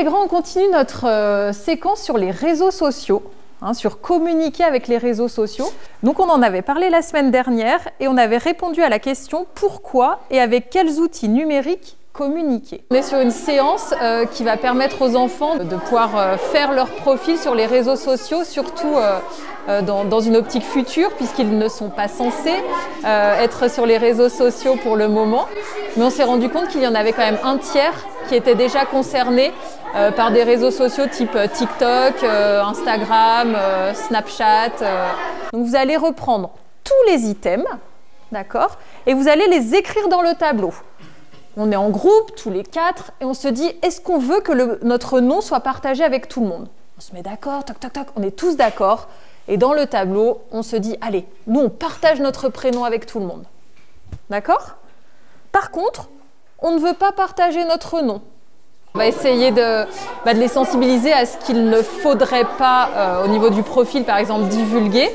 intégrants, on continue notre séquence sur les réseaux sociaux, hein, sur communiquer avec les réseaux sociaux. Donc on en avait parlé la semaine dernière et on avait répondu à la question pourquoi et avec quels outils numériques communiquer. On est sur une séance qui va permettre aux enfants de pouvoir faire leur profil sur les réseaux sociaux, surtout dans une optique future, puisqu'ils ne sont pas censés être sur les réseaux sociaux pour le moment. Mais on s'est rendu compte qu'il y en avait quand même un tiers qui était déjà concerné par des réseaux sociaux type TikTok, Instagram, Snapchat. Donc vous allez reprendre tous les items, d'accord, et vous allez les écrire dans le tableau. On est en groupe, tous les 4, et on se dit, est-ce qu'on veut que notre nom soit partagé avec tout le monde? On se met d'accord, toc, toc, toc, on est tous d'accord. Et dans le tableau, on se dit, allez, nous, on partage notre prénom avec tout le monde. D'accord? Par contre, on ne veut pas partager notre nom. On va essayer de les sensibiliser à ce qu'il ne faudrait pas, au niveau du profil, par exemple, divulguer.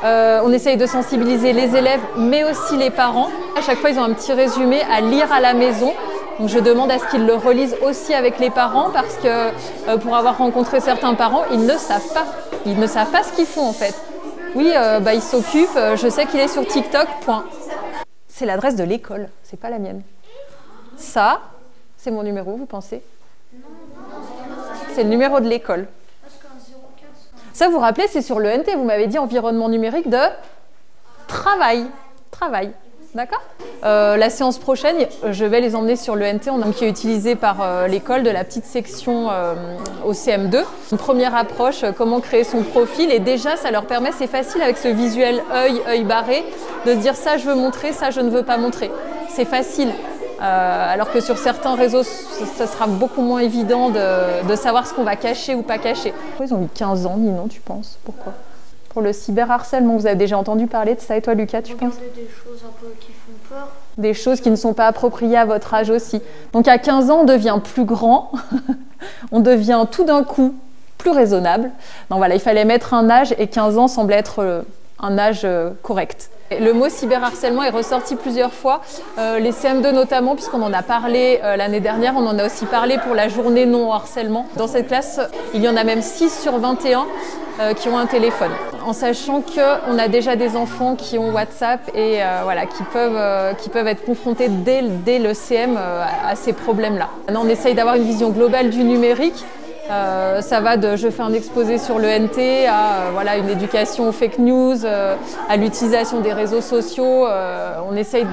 On essaye de sensibiliser les élèves, mais aussi les parents. À chaque fois, ils ont un petit résumé à lire à la maison. Donc, je demande à ce qu'ils le relisent aussi avec les parents parce que pour avoir rencontré certains parents, ils ne savent pas. Ils ne savent pas ce qu'ils font en fait. Oui, il s'occupe, je sais qu'il est sur TikTok, point. C'est l'adresse de l'école, c'est pas la mienne. Ça, c'est mon numéro, vous pensez? C'est le numéro de l'école. Ça, vous vous rappelez, c'est sur le NT, vous m'avez dit environnement numérique de travail. Travail, d'accord? La séance prochaine, je vais les emmener sur le NT, qui est utilisé par l'école de la petite section au CM2. Une première approche, comment créer son profil, et déjà, ça leur permet, c'est facile avec ce visuel œil barré, de se dire ça je veux montrer, ça je ne veux pas montrer. C'est facile. Alors que sur certains réseaux, ça sera beaucoup moins évident de savoir ce qu'on va cacher ou pas cacher. Ils ont eu 15 ans, Ninon, tu penses? Pourquoi? Pour le cyberharcèlement, vous avez déjà entendu parler de ça, et toi Lucas, tu penses? Regarder des choses un peu qui font peur. Des choses qui ne sont pas appropriées à votre âge aussi. Donc à 15 ans, on devient plus grand, on devient tout d'un coup plus raisonnable. Donc voilà, il fallait mettre un âge, et 15 ans semble être un âge correct. Le mot cyberharcèlement est ressorti plusieurs fois, les CM2 notamment, puisqu'on en a parlé l'année dernière, on en a aussi parlé pour la journée non-harcèlement. Dans cette classe, il y en a même 6 sur 21 qui ont un téléphone. En sachant qu'on a déjà des enfants qui ont WhatsApp et voilà, qui peuvent être confrontés dès le CM à ces problèmes-là. Maintenant, on essaye d'avoir une vision globale du numérique. Ça va de je fais un exposé sur le NT à voilà, une éducation aux fake news, à l'utilisation des réseaux sociaux. On essaye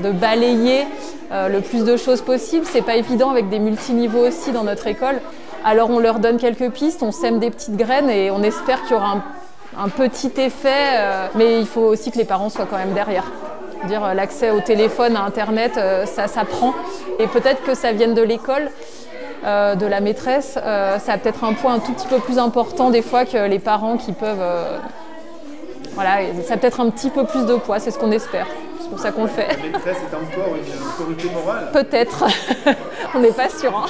de balayer le plus de choses possible. C'est pas évident avec des multiniveaux aussi dans notre école. Alors on leur donne quelques pistes, on sème des petites graines et on espère qu'il y aura un petit effet. Mais il faut aussi que les parents soient quand même derrière. Dire l'accès au téléphone, à Internet, ça s'apprend. Et peut-être que ça vienne de l'école. De la maîtresse, ça a peut-être un poids un tout petit peu plus important des fois que les parents qui peuvent... voilà, ça a peut-être un petit peu plus de poids, c'est ce qu'on espère. C'est pour ça qu'on le fait. La maîtresse est encore une autorité morale? Peut-être, on n'est pas sûr. Hein.